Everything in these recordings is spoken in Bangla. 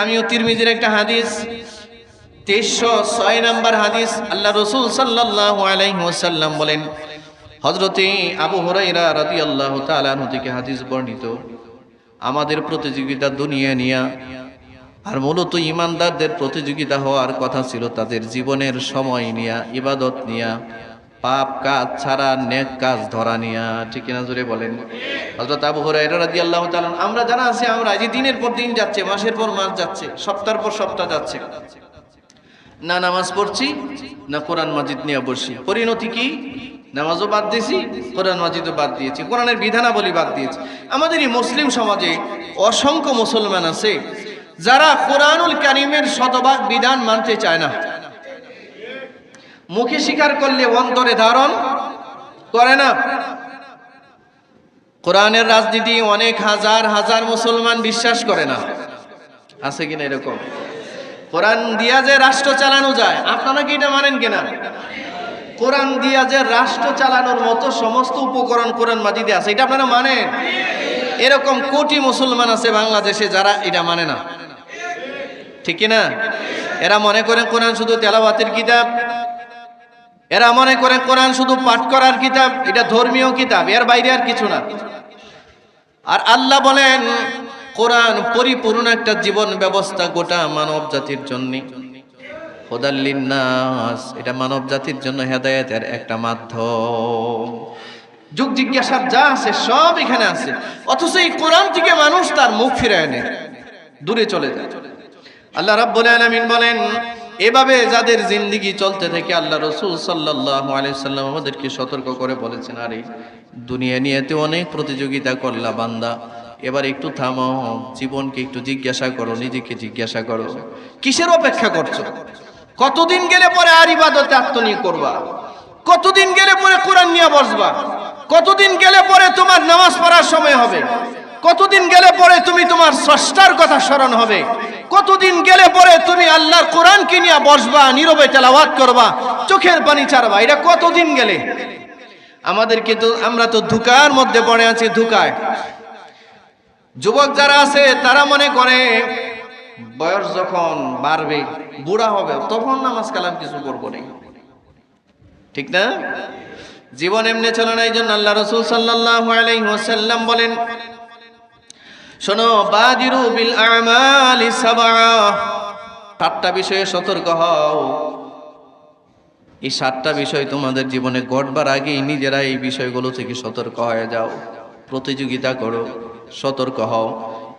আমিও তিরমিজির একটা হাদিস 2306 নম্বর হাদিস, আল্লাহ রাসূল সাল্লাল্লাহু আলাইহি ওয়াসাল্লাম বলেন, হযরতে আবু হুরায়রা রাদিয়াল্লাহু তাআলা আনহু থেকে হাদিস বর্ণিত, আমাদের প্রতিযোগিতা দুনিয়া নিয়ে, আর মূলত ঈমানদারদের প্রতিযোগিতা হওয়ার কথা ছিল তাদের জীবনের সময় নিয়ে, ইবাদত নিয়ে, পাপ কাজ ছাড়া নেক কাজ ধরা নিয়ে। ঠিক কিনা জোরে বলেন। হযরত আবু হুরায়রা রাদিয়াল্লাহু তাআলা, আমরা জানা আছে আমরা যে দিনের পর দিন যাচ্ছে, মাসের পর মাস যাচ্ছে, সপ্তাহের পর সপ্তাহ যাচ্ছে, না নামাজ পড়ছি না কোরআন মাজিদ নিয়ে বসি। পরিণতি কি? নামাজও বাদ দিয়েছি, কোরআন মাজিদও বাদ দিয়েছি, কোরআনের বিধানাবলী বাদ দিয়েছি। আমাদের এই মুসলিম সমাজে অসংখ্য মুসলমান আছে যারা কোরআনুল কারীমের শতভাগ বিধান মানতে চায় না, মুখে স্বীকার করলে অন্তরে ধারণ করে না। কোরআনের রাজনীতি অনেক হাজার হাজার মুসলমান বিশ্বাস করে না, আছে কিনা এরকম? কোরআন দিয়া যে রাষ্ট্র চালানো যায়, আপনারা কি এটা মানেন কিনা? কোরআন দিয়া যে রাষ্ট্র চালানোর মতো সমস্ত উপকরণ কোরআন মাজিদে আছে, এটা আপনারা মানেন? এরকম কোটি মুসলমান আছে বাংলাদেশে যারা এটা মানে না, ঠিক কিনা? এরা মনে করেন কোরআন শুধু তেলাওয়াতের কিতাব, এরা মনে করে কোরআন শুধু পাঠ করার কিতাব, এটা ধর্মীয় কিতাব, এর বাইরে আর কিছু না। আর আল্লাহ বলেন কোরআন পরিপূর্ণ একটা জীবন ব্যবস্থা গোটা মানব জাতির জন্য, হুদাল লিন্নাস, এটা মানব জাতির জন্য হেদায়েতের একটা মাধ্যম। যুগ জিজ্ঞাসার যা আছে সব এখানে আছে, অথচ এই কোরআন থেকে মানুষ তার মুখ ফিরায় নেয়, দূরে চলে যায়। আল্লাহ রাব্বুল আলামিন বলেন, এভাবে যাদের জিন্দেগি চলতে থাকে, আল্লাহ রাসূল সাল্লাল্লাহু আলাইহি সাল্লাম আমাদেরকে সতর্ক করে বলেছেন, আরে দুনিয়া নিয়েতে অনেক প্রতিযোগিতা করলা বান্দা, এবার একটু থামো, জীবনকে একটু জিজ্ঞাসা করো, নিজেকে জিজ্ঞাসা করো, কিসের অপেক্ষা করছো? কতদিন গেলে পরে আর ইবাদতে আত্মনিয়োগ করবা? কতদিন গেলে পরে কোরআন নিয়ে বসবা? কতদিন গেলে পরে তোমার নামাজ পড়ার সময় হবে? কতদিন গেলে পরে তুমি তোমার স্রষ্টার কথা স্মরণ হবে? কতদিন গেলে পরে তুমি আল্লাহর কোরআনকে নিয়ে বসবা, নীরবে তেলাওয়াত করবা, চোখের পানি ছাড়বা? এটা কতদিন গেলে? আমাদেরকে তো, আমরা তো ধোঁকার মধ্যে পড়ে আছি, ধোঁকায়। যুবক যারা আছে তারা মনে করে বয়স যখন বাড়বে, বুড়া হবে, তখন নামাজ কালাম কিছু করবো না, ঠিক না? জীবন এমনি চলে না। এই জন্য আল্লাহ রাসূল সাল্লাল্লাহু আলাইহি ওয়াসাল্লাম বলেন, শোনো, বাদিরু বিল আমালি সাবআ, 7টা বিষয়ে সতর্ক হও। এই 7টা বিষয় তোমাদের জীবনে ঘটবার আগেই নিজেরা এই বিষয়গুলো থেকে সতর্ক হয়ে যাও, প্রতিযোগিতা করো, সতর্ক হও।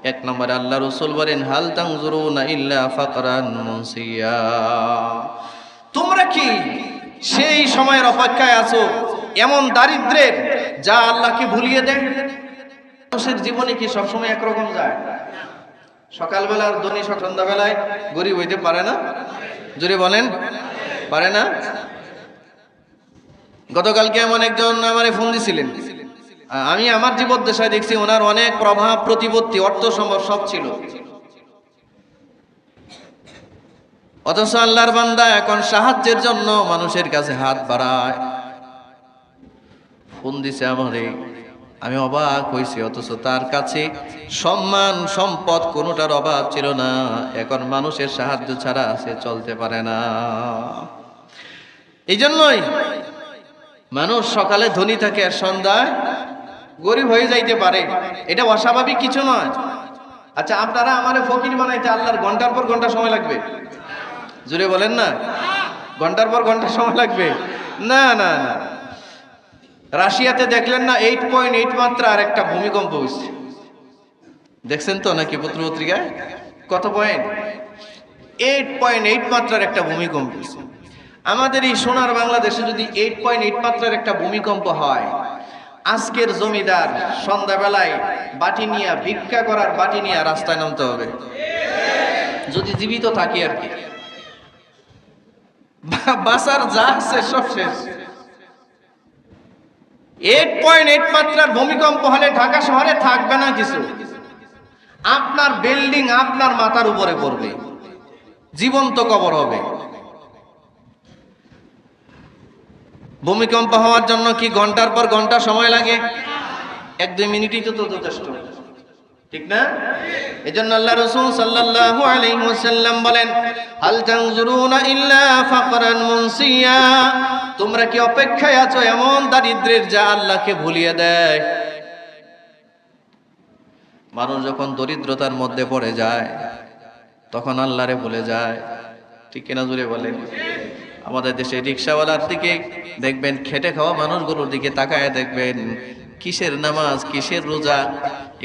1 নম্বরে আল্লাহ রাসূল বলেন, হাল তানজুরুনা ইল্লা ফাকরান মুনসিয়া, তোমরা কি সেই সময়ের অপেক্ষায় আছো এমন দারিদ্রের যা আল্লাহকে ভুলিয়ে দেয়? মানুষের জীবনে কি সবসময় একরকম যায়? সকালবেলার ধনী সন্ধ্যাবেলায় গরিব হইতে পারে না? জোরে বলেন, পারে না? গতকালকে এমন একজন আমারে ফোন দিছিলেন, আমি আমার জীবদ্দশায় দেখছি ওনার অনেক প্রভাব প্রতিপত্তি, অর্থ সম্পদ সব ছিল, অথচ আল্লাহর বান্দা এখন সাহায্যের জন্য মানুষের কাছে হাত বাড়ায়। ফোন দিছে আমারে, আমি অবাক হয়েছি, অথচ তার কাছে সম্মান সম্পদ কোনোটার অভাব ছিল না, এখন মানুষের সাহায্য ছাড়া সে চলতে পারে না। এই জন্যই মানুষ সকালে ধনী থাকে আর সন্ধ্যায় গরিব হয়ে যাইতে পারে, এটা অস্বাভাবিক কিছু নয়। আচ্ছা, আপনারা আমারে ফকির বানাইতে আল্লাহর ঘন্টার পর ঘন্টা সময় লাগবে? জোরে বলেন না, ঘন্টার পর ঘন্টা সময় লাগবে? না না না। রাশিয়াতে দেখলেন না 8.8 মাত্রার একটা ভূমিকম্প হয়েছে, দেখছেন তো নাকি পত্রপত্রিকায়? কত পয়েন্ট? 8.8 মাত্রার একটা ভূমিকম্প হয়েছে। আমাদের এই সোনার বাংলাদেশে যদি 8.8 মাত্রার একটা ভূমিকম্প হয়, আজকের জমিদার সন্ধ্যাবেলায় বাটি নিয়ে, ভিক্ষা করার বাটি নিয়ে রাস্তায় নামতে হবে, যদি জীবিত থাকি আর কি। বাসার যা আছে সব শেষ। 8.8 মাত্রার ভূমিকম্প হলে ঢাকা শহরে থাকবে না কিছু, আপনার বিল্ডিং আপনার মাথার উপরে পড়বে, জীবন্ত কবর হবে। ভূমিকম্প হওয়ার জন্য কি ঘন্টার পর ঘন্টা সময় লাগে? 1-2 মিনিটই তো যথেষ্ট। ঠিক না? এজন্য আল্লাহ রাসূল সাল্লাল্লাহু আলাইহি ওয়াসাল্লাম বলেন, হাল তানজুরুনা ইল্লা ফাকরান মুনসিয়া, তোমরা কি অপেক্ষায় আছো এমন দারিদ্র্যের যা আল্লাহকে ভুলিয়ে দেয়? মানুষ যখন দরিদ্রতার মধ্যে পড়ে যায় তখন আল্লাহরে ভুলে যায়। ঠিক কিনা জুড়ে বলেন? আমাদের দেশে রিকশাওয়ালার দিকে দেখবেন, খেটে খাওয়া মানুষগুলোর দিকে তাকায় দেখবেন, কিসের নামাজ কিসের রোজা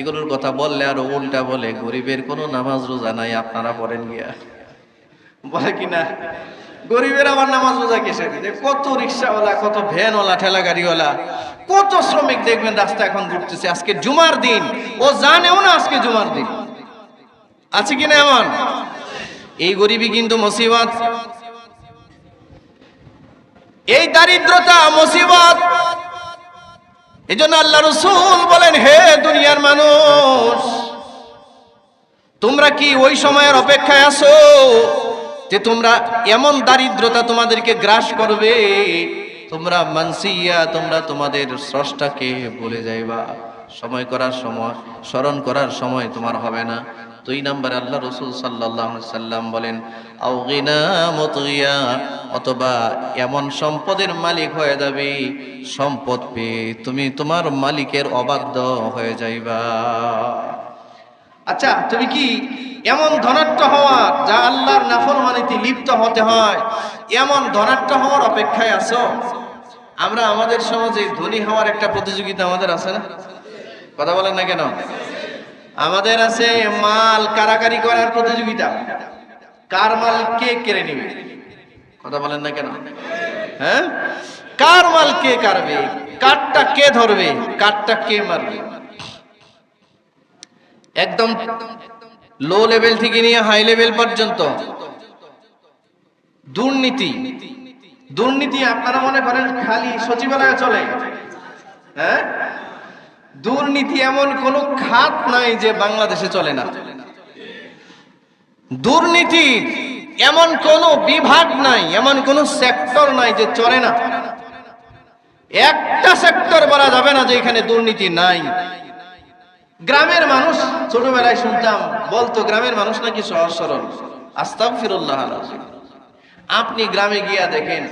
এগুলোর কথা বললে আরো উল্টা বলে গরিবের কোনো নামাজ রোজা নাই, আপনারা পড়েন গিয়া, বলে কিনা? গরিবের আবার নামাজ রোজা কিসের? কত রিকশাওয়ালা, কত ভ্যানওয়ালা, ঠেলা গাড়িওয়ালা, কত শ্রমিক দেখবেন রাস্তা এখন ঘুরতেছে, আজকে জুমার দিন, ও জানেও না আজকে জুমার দিন। আছে কিনা এমন? এই গরিবই কিন্তু মুসিবত, এই দারিদ্রতা মুসিবত। এই জন্য আল্লাহ রাসূল বলেন, হে দুনিয়ার মানুষ, তোমরা কি ওই সময়ের অপেক্ষায় আছো যে তোমরা এমন দারিদ্রতা তোমাদেরকে গ্রাস করবে, তোমরা মানসিয়া, তোমরা তোমাদের স্রষ্টাকে ভুলে যাইবা, সময় করার সময়, স্মরণ করার সময় তোমার হবে না। 2 নম্বরে আল্লাহ রাসূল সাল্লাল্লাহু আলাইহি সাল্লাম বলেন, আও গিনা মুতগিয়া, অথবা এমন সম্পদের মালিক হয়ে যাবে, সম্পদ পেয়ে তুমি তোমার মালিকের অবাধ্য হয়ে যাইবা। আচ্ছা, তুমি কি এমন ধনাঢ্য হওয়ার, যা আল্লাহর নাফরমানিতে লিপ্ত হতে হয়, এমন ধনাঢ্য হওয়ার অপেক্ষায় আছো? আমরা আমাদের সমাজে ধনী হওয়ার একটা প্রতিযোগিতা আমাদের আছে না? কথা বলেন না কেন? আমাদের আছে মাল কারাকারি করার প্রতিযোগিতা, কার মাল কে কেড়ে নেবে। কথা বলেন না কেন? হ্যাঁ, কার মাল কে কারবে, কারটা কে ধরবে, কারটা কে মারবে। একদম লো লেভেল থেকে নিয়ে হাই লেভেল পর্যন্ত দুর্নীতি। দুর্নীতি আপনারা মনে করেন খালি সচিবালয়ে চলে? হ্যাঁ, দুর্নীতি এমন কোন খাত নাই যে বাংলাদেশে চলে না। দুর্নীতি এমন কোন বিভাগ নাই, এমন কোন সেক্টর নাই যে চলে না। একটা সেক্টর বলা যাবে না যে এখানে দুর্নীতি নাই। গ্রামের মানুষ, ছোটবেলায় শুনতাম বলতো গ্রামের মানুষ নাকি সহজ সরল। আস্তাগফিরুল্লাহ আলাইহি। আপনি গ্রামে গিয়া দেখেন,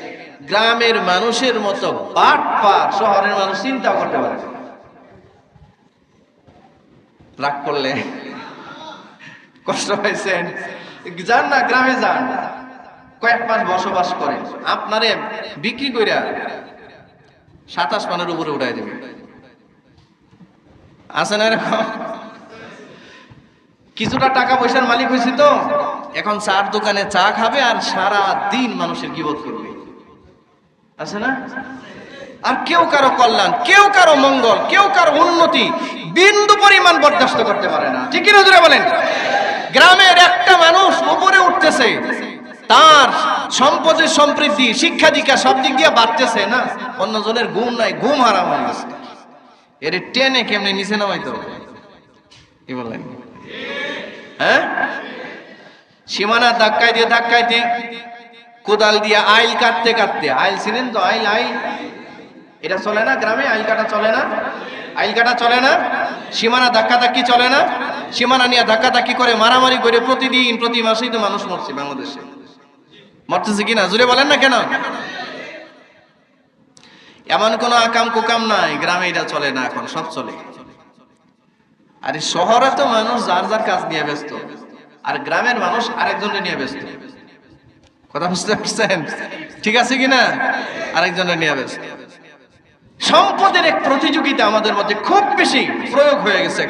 গ্রামের মানুষের মতো বাটপার শহরের মানুষ চিন্তা করতে পারে। রাগ করলে, কষ্ট পাইছেন, যান না গ্রামে, যান, কয়েক মাস বসবাস করেন, আপনারে বিক্রি কইরা 27 পানের উপরে উঠাই দেবে। আছে না এরকম? কিছুটা টাকা পয়সার মালিক হয়েছে তো এখন চার দোকানে চা খাবে আর সারা দিন মানুষের গীবত করবে। আছে না? আর কেউ কারো কল্যাণ, কেউ কারো মঙ্গল, কেউ কারো উন্নতি বিন্দু পরিমাণ বরদাস্ত করতে পারে না। ঠিক কিনা জোরে বলেন? গ্রামের একটা মানুষ উপরে উঠতেছে, তার সম্পদের সমৃদ্ধি, শিক্ষা দীক্ষা সব দিক দিয়ে বাড়তেছে না, অন্যজনের ঘুম নাই, ঘুম হারাম হয়ে গেছে। এর টেনে কেমনে নিচে নামাইতো? কি বলেন? হ্যাঁ, সীমানা ধাক্কাইতে কোদাল দিয়ে আইল কাটতে কাটতে, আইল ছিলেন তো, আইল এটা চলে না গ্রামে, আইল কাটা চলে না, আইল কাটা চলে না, সীমানা ধাক্কি চলে না, সীমানা নিয়ে ধাক্কি করে মারামারি করে প্রতিদিন প্রতি মাসেই তো মানুষ মরছে বাংলাদেশে। মরতেছে কিনা জুড়ে বলেন না কেন? এমন কোন আকাম কুকাম নাই গ্রামে, এটা চলে না, এখন সব চলে। আর শহরে তো মানুষ যার যার কাজ নিয়ে ব্যস্ত, আর গ্রামের মানুষ আরেকজনের নিয়ে ব্যস্ত। কথা বুঝতে পারছেন? ঠিক আছে কিনা? আরেকজনের নিয়ে ব্যস্ত। সম্পদের এক প্রতিযোগিতা আমাদের মধ্যে খুব বেশি প্রয়োগ হয়ে গেছে।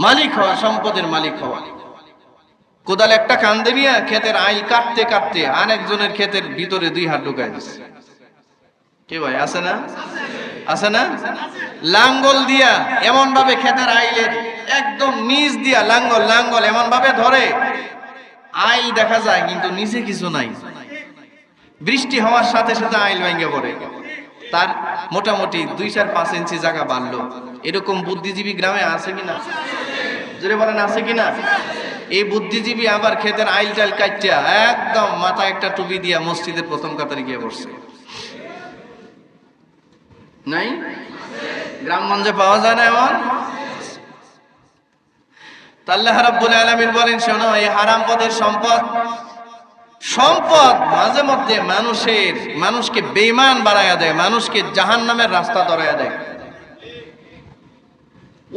মালিক হওয়া, সম্পদের মালিক হওয়া। কোদাল একটা কান্দে নিয়ে ক্ষেতের আইল কাটতে কাটতে আরেকজনের ক্ষেতের ভিতরে 2 হাত ঢুকাই দিচ্ছে। কি ভাই, আছে না? আছে না? লাঙ্গল দিয়া এমন ভাবে ক্ষেতের আইলের একদম নিচ দিয়া লাঙ্গল এমন ভাবে ধরে, আইল দেখা যায় কিন্তু নিচে কিছু নাই। বৃষ্টি হওয়ার সাথে সাথে আইল ভেঙে পড়ে, তার মোটামুটি 2-4-5 ইঞ্চি জায়গা বাড়লো। এরকম বুদ্ধিজীবী গ্রামে আছে কিনা? জোরে বলেন, আছে কিনা? এই বুদ্ধিজীবী আবার ক্ষেতের আইল টাইল কাটিয়া একদম মাথায় একটা টুপি দিয়া মসজিদের প্রথম কাতারে গিয়ে বসছে। নাই? গ্রামগঞ্জে পাওয়া যায় না এমন? আল্লাহ রাব্বুল আলামিন বলেন, শোনো, এই হারাম পদের সম্পদ মাঝে মধ্যে মানুষকে বেঈমান বানায়া দেয়, মানুষকে জাহান্নামের রাস্তা ধরায়া দেয়।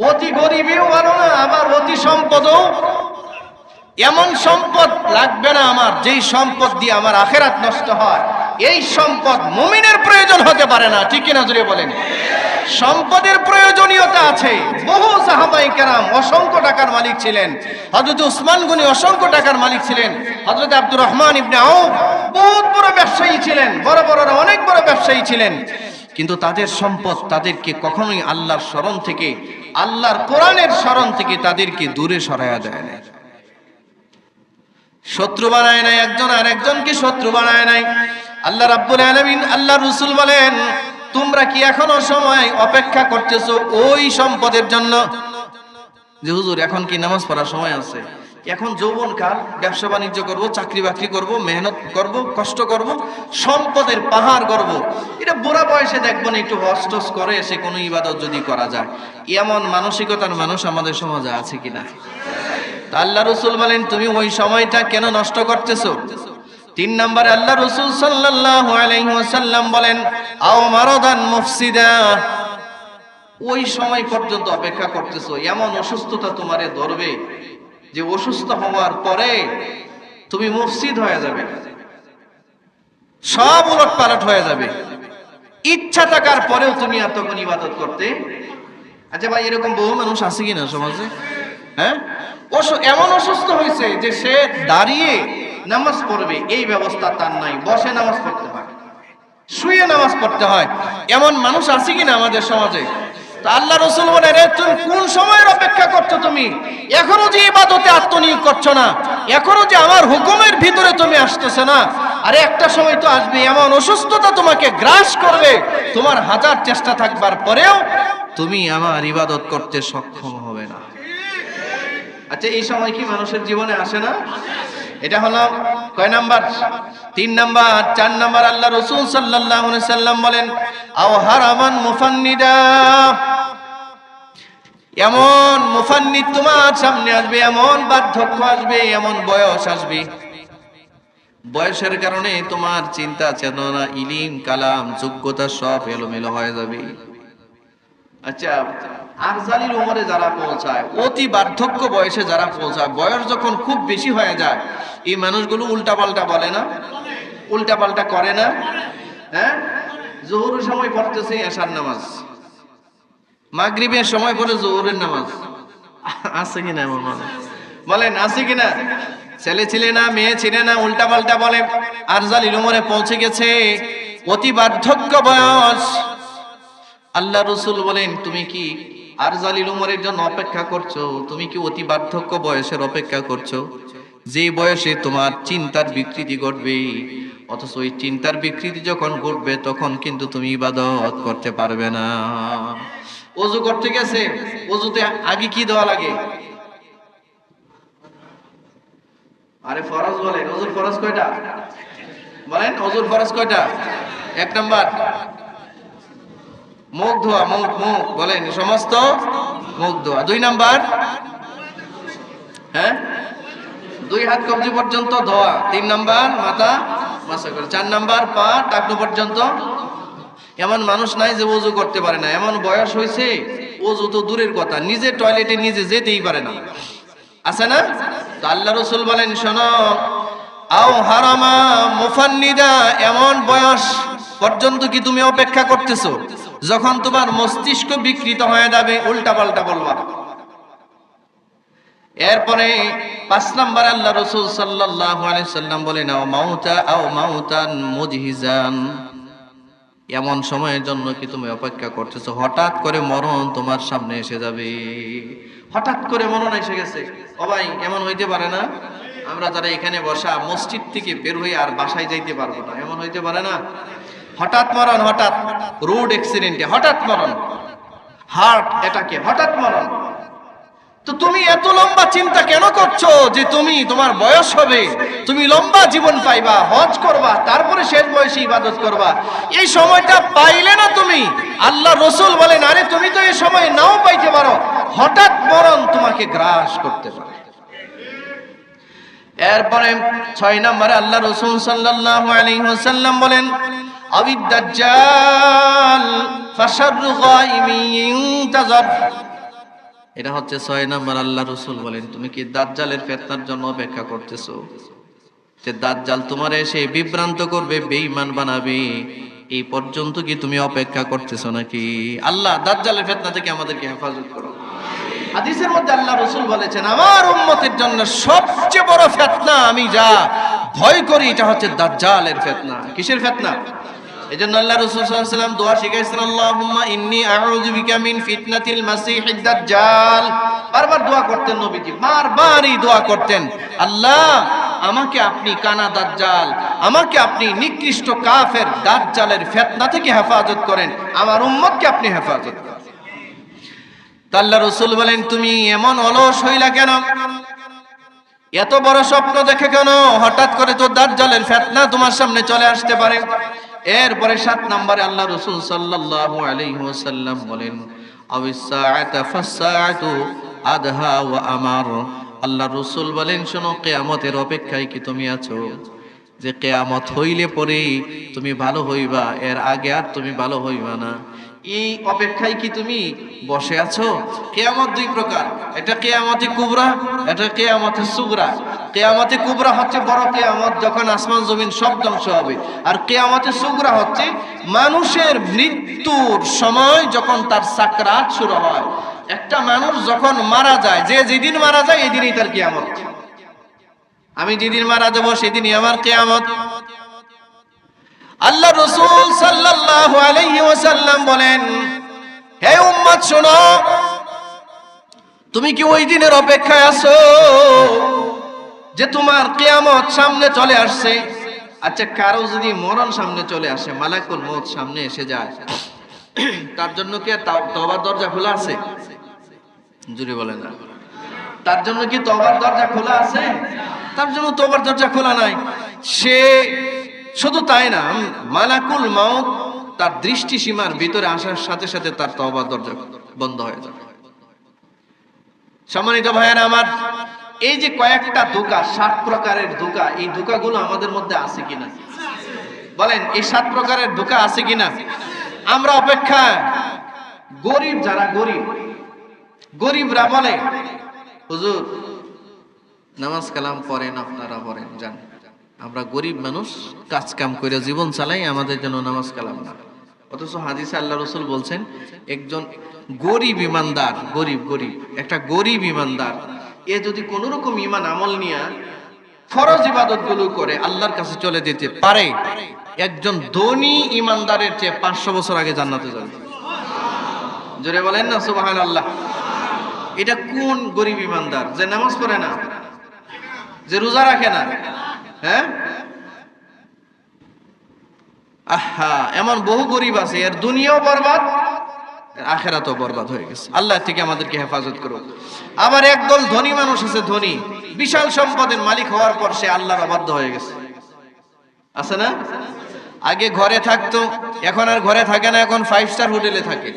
অতি গরিবীও ভালো না, আবার অতি সম্পদও। এমন সম্পদ লাগবে না আমার, যেই সম্পদ দিয়ে আমার আখিরাত নষ্ট হয়। এই সম্পদ মুমিনের প্রয়োজন হতে পারে না, ঠিক কিনা জুড়ে বলেন? সম্পদের প্রয়োজনীয়তা আছে। বহু সাহাবায়ে কেরাম অসংখ্য টাকার মালিক ছিলেন। হযরত উসমান গনি অসংখ্য টাকার মালিক ছিলেন। হযরত আব্দুর রহমান ইবনে আউফ বহুত বড় ব্যবসায়ী ছিলেন, বড়রা অনেক বড় ব্যবসায়ী ছিলেন। কিন্তু তাদের সম্পদ তাদেরকে কখনোই আল্লাহর স্মরণ থেকে, আল্লাহর কোরআনের স্মরণ থেকে তাদেরকে দূরে সরায়া দেয় না। শত্রু বানায় নাই, একজন আর একজনকে শত্রু বানায় নাই। আল্লাহ রাব্বুল আলামিন, আল্লাহ রাসূল বলেন, তোমরা কি এখনো সময় অপেক্ষা করতেছো ওই সম্পদের জন্য? যে হুজুর, এখন কি নামাজ পড়ার সময় আছে? এখন যৌবনকাল, ব্যবসা বাণিজ্য করব, চাকরি বাকরি করব, মেহনত করব, কষ্ট করব, সম্পদের পাহাড় করব। এটা বুড়া বয়সে দেখবো না, একটু হস্টস করে এসে কোনো ইবাদত যদি করা যায়। এমন মানসিকতার মানুষ আমাদের সমাজে আছে কিনা? আল্লাহ রাসূল বলেন, তুমি ওই সময়টা কেন নষ্ট করতেছো? 3 নম্বরে আল্লাহ রাসূল সাল্লাল্লাহু আলাইহি ওয়াসাল্লাম বলেন, আও মারাদান মুফসিদা, ওই সময় পর্যন্ত অপেক্ষা করতেছো, এমন অসুস্থতা তোমারে ধরবে যে অসুস্থ হওয়ার পরে তুমি মুফসিদ হয়ে যাবে, সব উলটপালট হয়ে যাবে। ইচ্ছা থাকার পরেও তুমি আর তখন ইবাদত করতে। আচ্ছা ভাই, এরকম বহু মানুষ আছে কিনা সমাজে? হ্যাঁ, এমন অসুস্থ হয়েছে যে সে দাঁড়িয়ে নামাজ পড়বে এই ব্যবস্থা তার নাই, বসে নামাজ পড়তে হয়, শুয়ে নামাজ পড়তে হয়। এমন মানুষ আছে কিনা আমাদের সমাজে? তো আল্লাহ রাসূল বলেন, তুমি কোন সময়ের অপেক্ষা করছো? তুমি এখনো যে ইবাদতে আত্মনিয়োগ করছো না, এখনো যে আমার হুকুমের ভিতরে তুমি আসতেছো না, আরে একটা সময় তো আসবে, এমন অসুস্থতা তোমাকে গ্রাস করবে, তোমার হাজার চেষ্টা থাকবার পরেও তুমি আমার ইবাদত করতে সক্ষম হবে না। আচ্ছা, এই সময় কি মানুষের জীবনে আসে না? এটা হলো কয় নাম্বার? 3 নাম্বার। 4 নাম্বার, আল্লাহ রাসূল সাল্লাল্লাহু আলাইহি সাল্লাম বলেন, আও হারামান মুফান্নিদা, এমন মুফান্নিদ তোমার সামনে আসবে, এমন বার্ধক্য আসবে, এমন বয়স আসবে, বয়সের কারণে তোমার চিন্তা চেতনা, ইলম কালাম, যোগ্যতা সব এলোমেলো হয়ে যাবে। আচ্ছা, আরজালিল উমরে যারা পৌঁছায়, অতি বার্ধক্য বয়সে যারা পৌঁছায়, বয়স যখন খুব বেশি হয়ে যায়, এই মানুষগুলো উল্টাপাল্টা বলে না, উল্টাপাল্টা করে না। হ্যাঁ, জোহরের সময় পড়তেছে এশার নামাজ, মাগরিবের সময় পড়ে জোহরের নামাজ। আছে কিনা এমন মানুষ? বলেন, আছে কিনা? ছেলে ছিলে না, মেয়ে ছিলে না, উল্টাপাল্টা বলে। আরজালিল উমরে পৌঁছে গেছে, অতি বার্ধক্য বয়স। আল্লাহ রাসূল বলেন, তুমি কি আরজালিল উমরের জন্য অপেক্ষা করছো? তুমি কি অতি বার্ধক্য বয়সের অপেক্ষা করছো, যে বয়সে তোমার চিন্তার বিকৃতি ঘটবে? অথচ ওই চিন্তার বিকৃতি যখন ঘটবে তখন কিন্তু তুমি ইবাদত করতে পারবে না। ওযু করতে গেছে, ওযুতে আগে কি দেওয়া লাগে? আরে ফরজ বলেন, ওযুর ফরজ কয়টা? বলেন, ওযুর ফরজ কয়টা? 1 নাম্বার মুখ ধোয়া, মুখ বলেন, সমস্ত মুখ ধোয়া। 2 নাম্বার, হ্যাঁ, 2 হাত কবজি পর্যন্ত ধোয়া। 3 নাম্বার, মাথা মাসা করে। 4 নাম্বার, পা টাকনু পর্যন্ত। এমন মানুষ নাই যে ওযু করতে পারে না। এমন বয়স হয়েছে, ওযু তো দূরের কথা, নিজে টয়লেটে নিজে যেতেই পারে না। আছে না? তো আল্লাহ রাসূল বলেন, শোনো, আও হারামা মুফান্নিদা, এমন বয়স পর্যন্ত কি তুমি অপেক্ষা করতেছো যখন তোমার মস্তিষ্ক বিকৃত হয়ে যাবে, উল্টাপাল্টা বলবা। এরপরে 5 নাম্বার আল্লাহ রাসূল সাল্লাল্লাহু আলাইহি সাল্লাম বলেন, আও মাউতান মুজহিজান, এমন সময়ের জন্য কি তুমি অপেক্ষা করতেছো হঠাৎ করে মরণ তোমার সামনে এসে যাবে। হঠাৎ করে মরণ এসে গেছে। ও ভাই, এমন হইতে পারে না আমরা যারা এখানে বসা মসজিদ থেকে বের হয়ে আর বাসায় যাইতে পারবো না, এমন হইতে পারে না? হঠাৎ মরণ, হঠাৎ রোড অ্যাক্সিডেন্টে হঠাৎ মরণ, হার্ট অ্যাটাকে হঠাৎ মরণ। তো তুমি এত লম্বা চিন্তা কেন করছো যে তোমার বয়স হবে, তুমি লম্বা জীবন পাইবা, হজ করবা, তারপরে শেষ বয়সে ইবাদত করবা? এই সময়টা পাইলে না তুমি, আল্লাহ রাসূল বলেন, আরে তুমি তো এই সময় নাও পাইতে পারো, হঠাৎ মরণ তোমাকে গ্রাস করতে পারে। এরপরে 6 নম্বরে আল্লাহ রাসূল সাল্লাল্লাহু আলাইহি ওয়াসাল্লাম বলেন আবিদ দাজ্জাল ফাশাররু গায়মিন ইনতাজার। এটা হচ্ছে 6 নম্বর। আল্লাহ রাসূল বলেন তুমি কি দাজ্জালের ফিতনার জন্য অপেক্ষা করতেছো, যে দাজ্জাল তোমার এসে বিভ্রান্ত করবে, বেঈমান বানাবে, এই পর্যন্ত কি তুমি অপেক্ষা করতেছো নাকি? আল্লাহ দাজ্জালের ফিতনা থেকে আমাদেরকে হেফাজত করো। হাদিসের মধ্যে আল্লাহ রাসূল বলেছেন আমার উম্মতের জন্য সবচেয়ে বড় ফিতনা আমি যা ভয় করি এটা হচ্ছে দাজ্জালের ফিতনা। কিসের ফিতনা? এজন্য আল্লাহ রাসূল সাল্লাল্লাহু আলাইহি ওয়াসাল্লাম দোয়া শিখাইছেন আল্লাহুম্মা ইন্নী আউযু বিকা মিন ফিতনাতিল মাসিহিদ দাজ্জাল। বারবার দোয়া করতেন নবীজি, বারবারই দোয়া করতেন আল্লাহ আমাকে আপনি কানা দাজ্জাল, আমাকে আপনি নিকৃষ্ট কাফের দাজ্জালের ফিতনা থেকে হেফাজত করেন, আমার উম্মতকে আপনি হেফাজত করেন। আল্লাহ রাসূল বলেন তুমি এমন অলস হইলা কেন, এত বড় স্বপ্ন দেখে কেন? হঠাৎ করে তো দাজ্জালের ফিতনা তোমার সামনে চলে আসতে পারে। এরপরে 7 নম্বরে আল্লাহ রাসূল সাল্লাল্লাহু আলাইহি ওয়াসাল্লাম বলেন আবিস সাআতা ফাসসাআতু আদহা ওয়া আমার। আল্লাহ রাসূল বলেন শোনো কিয়ামতের অপেক্ষায় কি তুমি আছো, যে কিয়ামত হইলে পরে তুমি ভালো হইবা, এর আগে আর তুমি ভালো হইবা না, এই অপেক্ষায় কি তুমি বসে আছো? কিয়ামত 2 প্রকার, এটা কিয়ামতে কুবরা, এটা কিয়ামতে সুগরা। কিয়ামতে কুবরা হচ্ছে বড় কিয়ামত, যখন আসমান জমিন সব ধ্বংস হবে। আর কিয়ামতে সুগরা হচ্ছে মানুষের মৃত্যুর সময়, যখন তার সাকরাত শুরু হয়। একটা মানুষ যখন মারা যায়, যে যেদিন মারা যায় এই দিনই তার কিয়ামত। আমি যেদিন মারা যাব সেদিনই আমার কিয়ামত। আল্লাহ রাসূল সাল্লাল্লাহু আলাইহি ওয়াসাল্লাম বলেন হে উম্মত শোনো, তুমি কি ওই দিনের অপেক্ষায় আছো যে তোমার কিয়ামত সামনে চলে আসছে? আচ্ছা কারো যদি মরণ সামনে চলে আসে, মালাকুল মউত সামনে এসে যায়, তার জন্য কি তওবার দরজা খোলা আছে? জোরে বলেন না। তার জন্য কি তওবার দরজা খোলা আছে? তার জন্য তওবার দরজা খোলা নাই। সে শুধু তাই না, মালাকুল মউত তার দৃষ্টি সীমার ভিতরে আসার সাথে সাথে তার তওবার দরজা বন্ধ হয়ে যাবে। সম্মানিত ভাইয়েরা আমার, এই যে কয়েকটা ধোঁকা, 7 প্রকারের ধোঁকা, এই ধোঁকাগুলো আমাদের মধ্যে আছে কিনা বলেন? এই 7 প্রকারের ধোঁকা আছে কিনা? আমরা অপেক্ষা, গরিব যারা গরিবরা বলে হুজুর নামাজ কালাম পড়েন, আপনারা পড়েন, জান আমরা গরিব মানুষ, কাজ কাম করে জীবন চালাই, আমাদের জন্য নামাজ কালাম না। অথচ হাদিসে আল্লাহ রাসূল বলছেন একজন গরিব ইমানদার, গরিব একটা গরিব ইমানদার, এ যদি কোন রকম ঈমান আমল নিয়ে ফরজ ইবাদত গুলো করে আল্লাহর কাছে চলে যেতে পারে, একজন ধনী ইমানদারের চেয়ে 500 বছর আগে জান্নাতে যাবে। জোরে বলেন না সুবহানাল্লাহ। এটা কোন গরিব ইমানদার যে নামাজ পড়ে না, যে রোজা রাখে না? হ্যাঁ, আহা, এমন বহু গরিব আছে, এর দুনিয়াও বরবাদ, আখিরাতও বরবাদ হয়ে গেছে। আল্লাহ থেকে আমাদেরকে হেফাজত করো। আবার একদল ধনী মানুষ আছে, ধনী বিশাল সম্পদের মালিক হওয়ার পর সে আল্লাহর অবাধ্য হয়ে গেছে। আছে না? আগে ঘরে থাকতো, এখন আর ঘরে থাকে না, এখন 5 স্টার হোটেলে থাকে।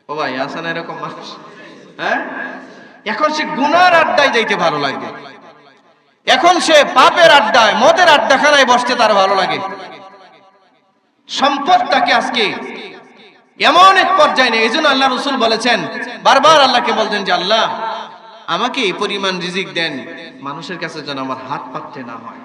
ও ভাই, আছে না এরকম মানুষ? হ্যাঁ, এখন সে গুনার আড্ডায় যাইতে ভালো লাগে, এখন সে পাপের আড্ডায়, মদের আড্ডাখানায় বসতে তার ভালো লাগে। সম্পদটাকে আজকে এমন এক পর্যায়ে নেই। এই জন্য আল্লাহ রাসূল বলেছেন, বারবার আল্লাহকে বলতেন যে আল্লাহ আমাকে এই পরিমাণ রিজিক দেন, মানুষের কাছে যেন আমার হাত পাততে না হয়।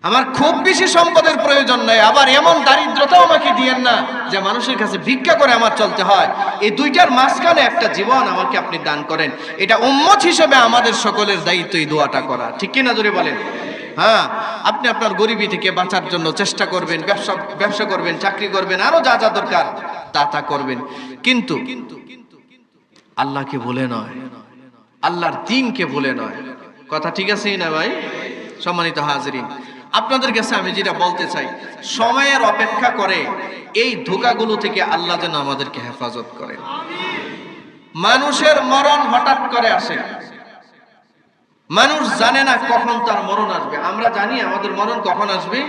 আমার খুব বেশি সম্পদের প্রয়োজন নাই, আবার এমন দারিদ্রতাও আমাকে দিয়েন না যে মানুষের কাছে ভিক্ষা করে আমার চলতে হয়। এই দুইটার মাঝখানে একটা জীবন আমাকে আপনি দান করেন। এটা উম্মত হিসেবে আমাদের সকলের দায়িত্ব এই দোয়াটা করা, ঠিক কিনা জোরে বলেন? হ্যাঁ, আপনি আপনার গরিবি থেকে বাঁচার জন্য চেষ্টা করবেন, ব্যবসা করবেন, চাকরি করবেন, আরো যা যা দরকার তা করবেন, কিন্তু আল্লাহকে ভুলে নয়, আল্লাহর দ্বীনকে ভুলে নয়। কথা ঠিক আছে না ভাই? সম্মানিত হাজিরিন, আপনাদের কাছে আমি যেটা বলতে চাই, সময়ের অপেক্ষা করে এই ধোঁকাগুলো থেকে আল্লাহ যেন আমাদেরকে হেফাজত করে। মানুষের মরণ হঠাৎ করে আসে, মানুষ জানে না কখন তার মরণ আসবে। আমরা জানি আমাদের মরণ কখন আসবে?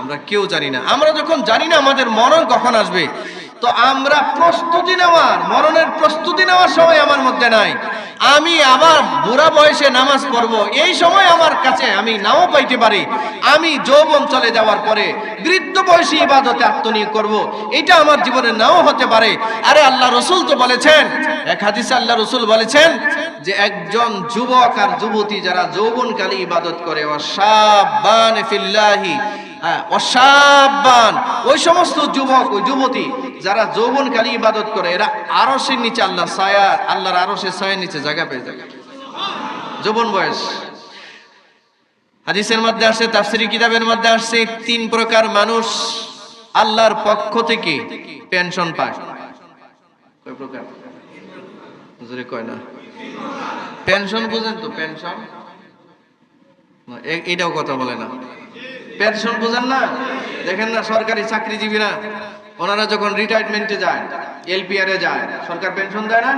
আমরা কেউ জানি না। আমরা যখন জানি না আমাদের মরণ কখন আসবে, তো আমরা প্রস্তুতি নেওয়ার, মরণের প্রস্তুতি নেওয়ার সময় আমার মধ্যে নাই। আমি আবার বুড়া বয়সে নামাজ পড়বো, এই সময় আমার কাছে আমি নাও পাইতে পারি। আমি যৌবন চলে যাওয়ার পরে বৃদ্ধ বয়সী ইবাদতে আত্মনিয়োগ করব, এটা আমার জীবনে নাও হতে পারে। আরে আল্লাহ রসুল তো বলেছেন, এক হাদিসে আল্লাহ রসুল বলেছেন যে একজন যুবক আর যুবতী যারা যৌবনকালে ইবাদত করে, ওয়াশাব্বান ফিল্লাহি, অসাব্বান, ওই সমস্ত যুবক ওই যুবতী যারা যৌবনকালে ইবাদত করে, এরা আরশের নিচে আল্লাহর ছায়া, আল্লাহর আরশের ছায়ার নিচে জায়গা পেয়ে যায়। যৌবন বয়স। হাদিসের মধ্যে আসছে, তাফসীরি কিতাবের মধ্যে আসছে, 3 প্রকার মানুষ আল্লাহর পক্ষ থেকে পেনশন পায়। কয় প্রকার? হুজুরে কয় না। পেনশন বুঝেন তো? পেনশন এটাও কথা বলে না। পেনশন বুঝেন না? দেখেন না সরকারি চাকরিজীবীরা, ওনারা যখন রিটায়ারমেন্টে যায়, এলপিআর এ যায়, সরকার পেনশন দেয় না?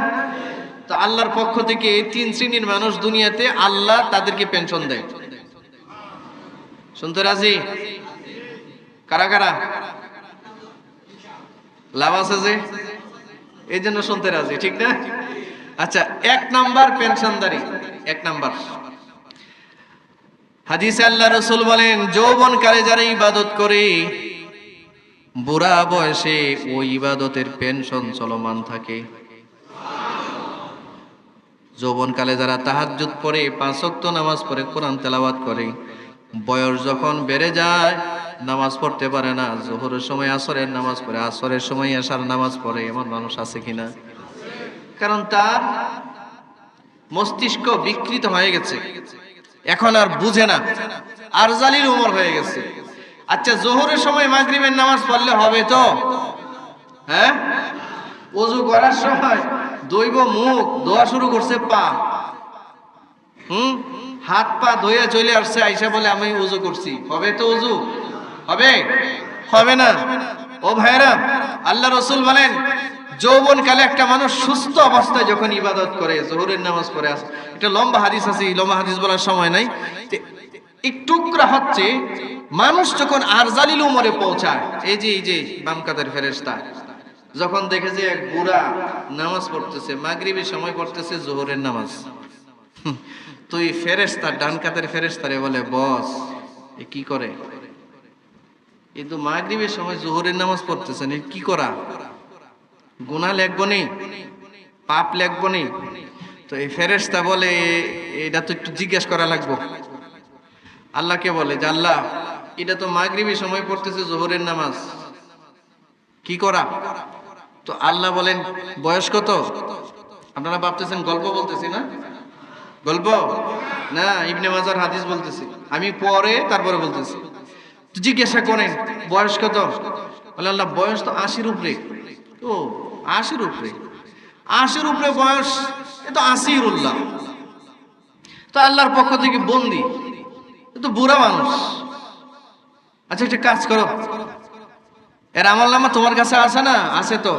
তো আল্লাহর পক্ষ থেকে 3 শ্রেণীর মানুষ দুনিয়াতে আল্লাহ তাদেরকে পেনশন দেয়। শুনতে রাজি? কারা কারা? লাভ আছে যে, এই জন্য শুনতে রাজি, ঠিক না? আচ্ছা, 1 নাম্বার পেনশনদারি। 1 নাম্বার হাদিসে আল্লাহ রাসূল বলেন, যৌবনকালে যারা ইবাদত করে বুড়া বয়সে ওই ইবাদতের পেনশন চলমান থাকে। যৌবনকালে যারা তাহাজ্জুদ পড়ে, 5 ওয়াক্ত নামাজ পড়ে, কোরআন তেলাওয়াত করে, বয়স যখন বেড়ে যায় নামাজ পড়তে পারে না, যোহরের সময় আসরের নামাজ পড়ে, আসরের সময় এশার নামাজ পড়ে, এমন মানুষ আছে কিনা? কারণ তার মস্তিষ্ক বিকৃত হয়ে গেছে, এখন আর বুঝে না, আরজালির উমর হয়ে গেছে। আচ্ছা, যোহরের সময় মাগরিবের নামাজ পড়লে হবে তো? হ্যাঁ, ওযু করার সময় দইব মুখ, দোয়া শুরু করছে পা, হাত পা ধুয়ে চলে আসছে, আইসা বলে আমি ওযু করছি, হবে তো ওযু? হবে? হবে না। ও ভাইরা, আল্লাহ রাসূল বলেন, যৌবনকালে একটা মানুষ সুস্থ অবস্থায় যখন ইবাদত করে, যোহরের নামাজ পড়ে, আসে, এটা লম্বা হাদিস আছে, লম্বা হাদিস বলার সময় নাই। একটুকরা হচ্ছে মানুষ যখন আরজালিল উমরে পৌঁছায়, এই যে বাম কাদের ফেরেশতা যখন দেখে যে এক বুড়া নামাজ পড়তেছে, মাগরিবের সময় পড়তেছে যোহরের নামাজ, তো এই ফেরেশতা, ডান কাদের ফেরেশতারে বলে, বস এ কি করে? এই তো মাগরিবের সময় যোহরের নামাজ পড়তেছেন, এ কি করা? গুনাহ লেখবো নি, পাপ লেখবো নি? তো এই ফেরেশতা বলে, এটা তো একটু জিজ্ঞেস করা লাগবো। আল্লাহকে বলে যে, আল্লাহ এটা তো মাগরিবের সময় পড়তেছে যোহরের নামাজ, কি করা? তো আল্লাহ বলেন, বয়স কত? আপনারা ভাবতেছেন গল্প বলতেছি না? গল্প না, ইবনে মাজার হাদিস বলতেছি, আমি পরে তারপরে বলতেছি। জিজ্ঞাসা করেন বয়স কত? বলে, আল্লাহ বয়স তো 80-র উপরে। ও 80-র উপরে? 80-র উপরে বয়স, এ তো আসিরুল্লাহ। তো আল্লাহর পক্ষ থেকে বন্দি, এ তো বুড়া মানুষ। আচ্ছা, একটা কাজ করো, এর আমলনামা তোমার কাছে আছে না? আছে তো,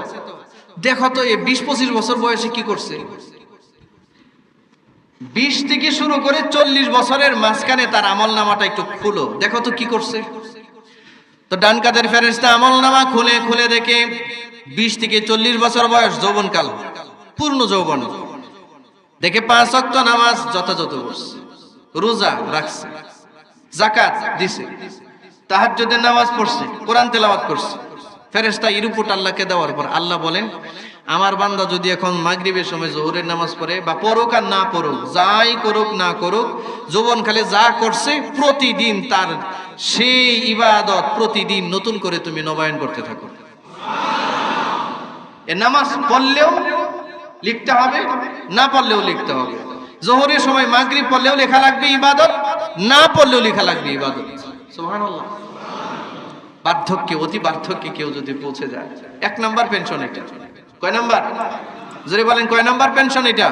দেখো তো এ 20-25 বছর বয়সে কি করছে। 20 থেকে শুরু করে 40 বছরের মাঝখানে তার আমলনামাটা একটু খুলো, দেখো তো কি করছে। তো ডান কাদের ফেরেশতা আমলনামা খুলে খুলে দেখে 20 থেকে 40 বছর বয়স, যৌবনকাল, পূর্ণ যৌবন। দেখে 5 ওয়াক্ত নামাজ যথাযথ পড়ছে, রোজা রাখছে, যাকাত দিছে, তাহাজ্জুদের নামাজ পড়ছে, কোরআন তেলাওয়াত করছে। ফেরেশতা এই রিপোর্ট আল্লাহকে দেওয়ার পর আল্লাহ বলেন, আমার বান্দা যদি এখন মাগরিবের সময় যোহরের নামাজ পড়ে, বা পড়ুক আর না পড়ুক, যাই করুক না করুক, যৌবনকালে যা করছে প্রতিদিন তার সেই ইবাদত প্রতিদিন নতুন করে তুমি নবায়ন করতে থাকো। এ নামাজ পড়লেও লিখতে হবে, না পড়লেও লিখতে হবে। যোহরের সময় মাগরিব পড়লেও লেখা লাগবে ইবাদত, না পড়লেও লেখা লাগবে ইবাদত। সুবহানাল্লাহ। বার্ধক্যে, অতি বার্ধক্যে কেউ যদি পৌঁছে যায়, 1 নাম্বার পেনশন এটা। কয় নাম্বার? জোরে বলেন, কয় নাম্বার পেনশন এটা?